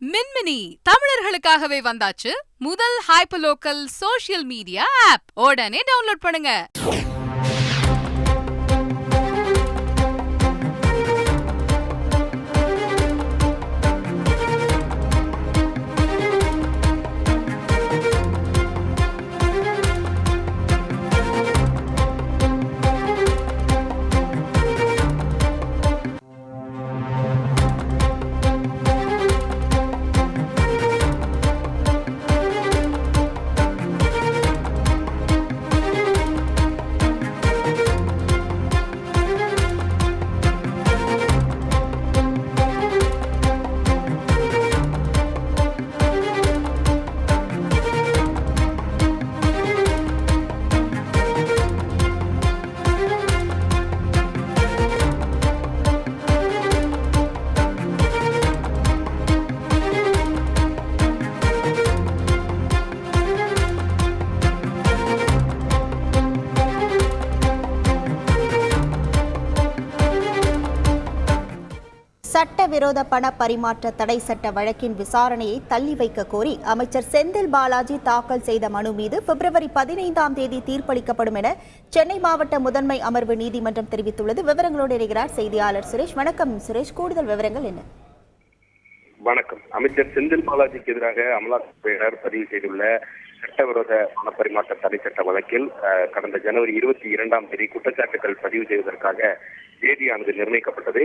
மின்மினி தமிழர்களுக்காகவே வந்தாச்சு முதல் hyper local social media app. உடனே டவுன்லோட் பண்ணுங்க. சட்டவிரோத பண பரிமாற்ற தடை சட்ட வழக்கின் விசாரணையை தள்ளி வைக்க கோரி அமைச்சர் செந்தில் பாலாஜி தாக்கல் செய்த மனு மீது பிப்ரவரி 15ஆம் தேதி தீர்ப்பளிக்கப்படும் என சென்னை மாவட்ட முதன்மை அமர்வு நீதிமன்றம் தெரிவித்துள்ளது. விவரங்களோடு இருக்கிறார் செய்தியாளர் சுரேஷ். வணக்கம் சுரேஷ், கூடுதல் விவரங்கள் என்ன? வணக்கம். அமைச்சர் செந்தில் பாலாஜிக்கு எதிராக அமலாக்கத்துறையினர் பதிவு செய்துள்ள சட்டவிரோத பணப்பரிமாற்ற தடை சட்ட வழக்கில் கடந்த ஜனவரி 22ஆம் தேதி குற்றச்சாட்டுகள் பதிவு செய்வதற்காக தேதியானது நிர்ணயிக்கப்பட்டது.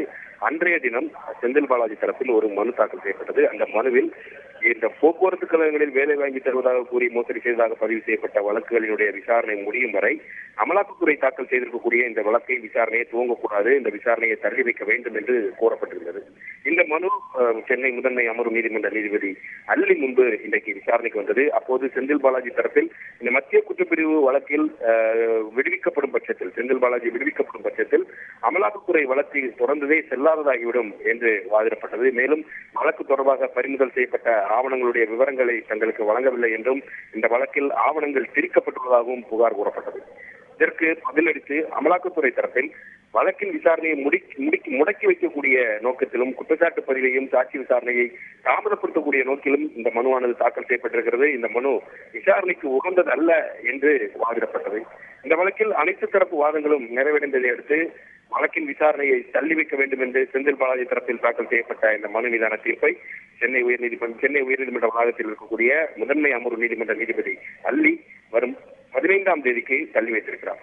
அன்றைய தினம் செந்தில் பாலாஜி தரப்பில் ஒரு மனு தாக்கல் செய்யப்பட்டது. அந்த மனுவில் இந்த போக்குவரத்து கழகங்களில் வேலை வாங்கி தருவதாக கூறி மோசடி செய்ததாக பதிவு செய்யப்பட்ட வழக்குகளினுடைய விசாரணை முடியும் வரை அமலாக்கத்துறை தாக்கல் செய்திருக்கக்கூடிய இந்த வழக்கை விசாரணையை துவங்கக்கூடாது, இந்த விசாரணையை தள்ளி வைக்க வேண்டும் என்று கோரப்பட்டிருந்தது. இந்த மனு சென்னை முதன்மை அமர்வு நீதிமன்ற நீதிபதி அல்லி முன்பு இன்றைக்கு விசாரணைக்கு வந்தது. அப்போது செந்தில் பாலாஜி தரப்பில் இந்த மத்திய குற்றப்பிரிவு வழக்கில் விடுவிக்கப்படும் பட்சத்தில் செந்தில் பாலாஜி விடுவிக்கப்படும் பட்சத்தில் அமலாக்கத்துறை வழக்கு தொடர்ந்ததே செல்லாததாகிவிடும் என்று வாதிடப்பட்டது. மேலும் வழக்கு தொடர்பாக பறிமுதல் செய்யப்பட்ட ஆவணங்களுடைய விவரங்களை தங்களுக்கு வழங்கவில்லை என்றும் இந்த வழக்கில் ஆவணங்கள் திரிக்கப்பட்டுள்ளதாகவும் புகார் கூறப்பட்டது. இதற்கு பதிலளித்து அமலாக்கத்துறை தரப்பில் வழக்கின் விசாரணையை முடக்கி வைக்கக்கூடிய நோக்கத்திலும் குற்றச்சாட்டு பதிவையும் சாட்சி விசாரணையை தாமதப்படுத்தக்கூடிய நோக்கிலும் இந்த மனுவானது தாக்கல் செய்யப்பட்டிருக்கிறது. இந்த மனு விசாரணைக்கு உகந்தது அல்ல என்று வாதிடப்பட்டது. இந்த வழக்கில் அனைத்து தரப்பு வாதங்களும் நிறைவடைந்ததை அடுத்து வழக்கின் விசாரணையை தள்ளி வைக்க வேண்டும் என்று செந்தில் பாலாஜி தரப்பில் தாக்கல் செய்யப்பட்ட இந்த மனு மீதான தீர்ப்பை சென்னை உயர்நீதிமன்ற வளாகத்தில் இருக்கக்கூடிய முதன்மை அமர்வு நீதிமன்ற நீதிபதி அல்லி வரும் 15ஆம் தேதிக்கு தள்ளி வைத்திருக்கிறார்.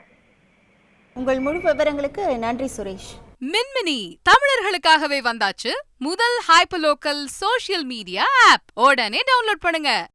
உங்கள் முழு விவரங்களுக்கு நன்றி சுரேஷ். மின்மினி தமிழர்களுக்காகவே வந்தாச்சு முதல் hyper local social media app. உடனே டவுன்லோட் பண்ணுங்க.